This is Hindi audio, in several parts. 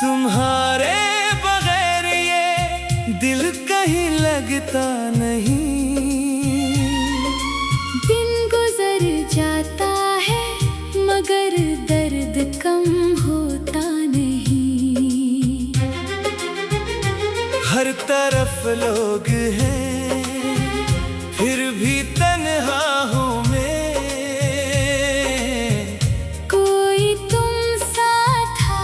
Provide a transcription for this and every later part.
तुम्हारे बगैर ये दिल कहीं लगता नहीं। दिन गुजर जाता है मगर दर्द कम होता नहीं। हर तरफ लोग हैं फिर भी तन्हा हूँ मैं। कोई तुम सा था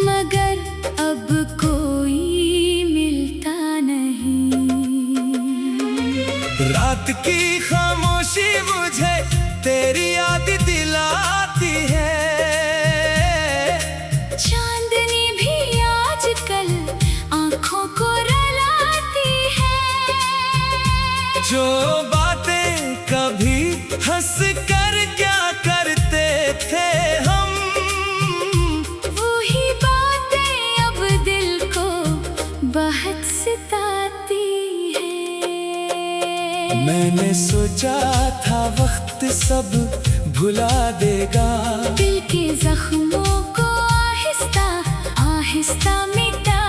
मगर अब कोई मिलता नहीं। रात की खामोशी मुझे तेरी याद दिलाती है। चांदनी भी आजकल आंखों को रुलाती है। जो बातें कभी हंस कर क्या करते थे हम, वही बातें अब दिल को बहुत सताती है। मैंने सोचा था वक्त सब भुला देगा। दिल के जख्मों को आहिस्ता आहिस्ता मिटा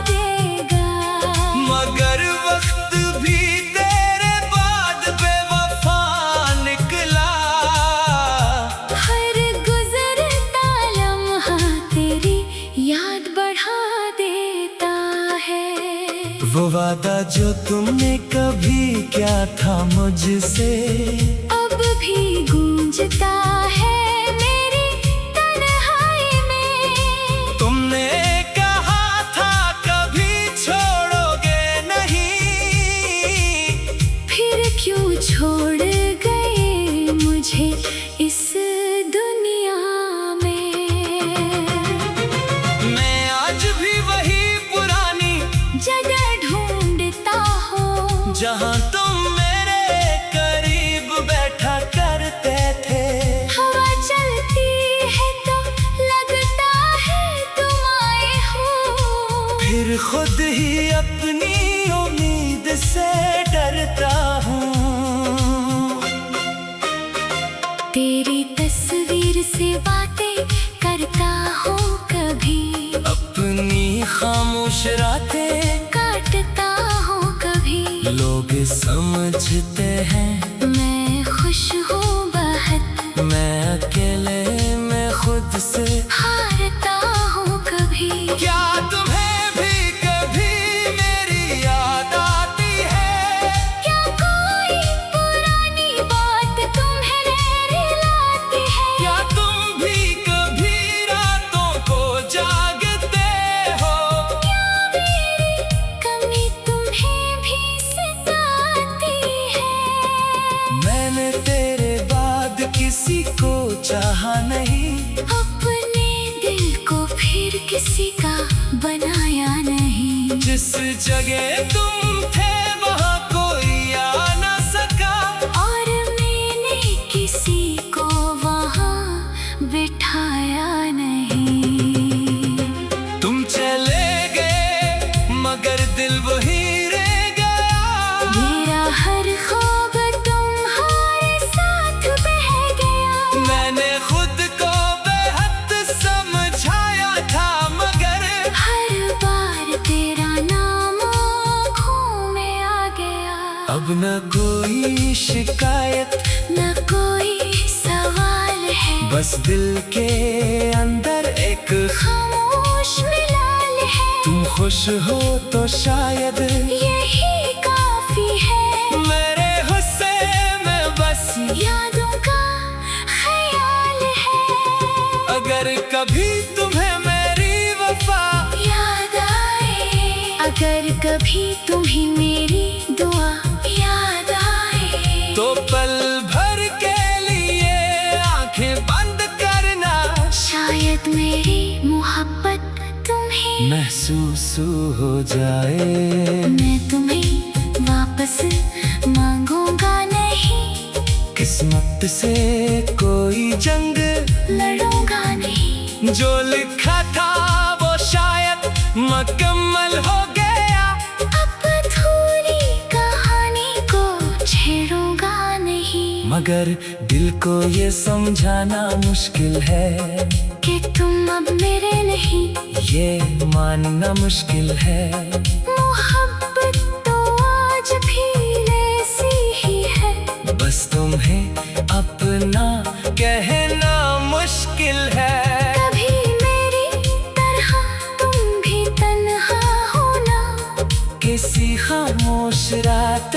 देगा। मगर वक्त भी तेरे बाद बेवफा निकला। हर गुजरता लम्हा तेरी याद बढ़ा देता है। वो वादा जो तुमने कभी क्या था मुझसे, अब भी गूंजता है मेरी तन्हाई में। तुमने कहा था कभी छोड़ोगे नहीं। फिर क्यों छोड़ गए मुझे इस दुनिया में। मैं आज भी वही पुरानी जगह ढूंढता हूँ जहाँ तुम मेरे करीब बैठा करते थे। हवा चलती है तो लगता है तुम आए हो। फिर खुद ही अपनी उम्मीद से डरता हूँ। तेरी तस्वीर से बातें करता हूँ कभी। अपनी खामोश रातें काटता हूँ कभी। लोग समझते हैं मैं खुश हूँ बहुत। मैं अकेले में खुद से हारता हूँ कभी। क्या तुम्हें भी कभी मेरी याद आती है? क्या कोई पुरानी बात तुम्हें रुलाती है? क्या तुम भी कभी रातों को जागते हो? क्या मेरी कमी तुम्हें भी सताती है? मैंने तेरे बाद किसी को चाहा नहीं। अपने दिल को फिर किसी का बनाया नहीं। जिस जगह तुम थे वहाँ कोई आ न सका। और मैंने किसी को वहाँ बिठाया नहीं। तुम चले गए मगर दिल वही रह गया। मेरा हर ख्वाब तुम्हारे साथ बह गया। मैंने खुद को बेहद समझाया था मगर हर बार तेरा नाम आँखों में आ गया। अब न कोई शिकायत न कोई सवाल है। बस दिल के अंदर एक खामोश मिलाल है। तुम खुश हो तो शायद यही काफी है। मेरे गुस्से में बस यादों का ख्याल है। अगर कभी तुम्हें मेरी वफा याद आए, अगर कभी तुम्हें मेरी दुआ याद आए, तो पल भर के लिए आंखें बंद करना। शायद मेरी मोहब्बत तुम्हें महसूस हो जाए। मैं तुम्हें वापस मांगूंगा नहीं। किस्मत से कोई जंग लड़ूंगा नहीं। जो लिखा था वो शायद मुकम्मल हो गया। अब अधूरी कहानी को छेड़ूंगा नहीं। मगर दिल को ये समझाना मुश्किल है कि तुम अब मेरे नहीं। ये मानना मुश्किल है, मोहब्बत तो आज भी ऐसी ही है। बस तुम्हें अपना कहना मुश्किल है। कभी मेरी तरह तुम भी तन्हा होना, किसी खामोश रात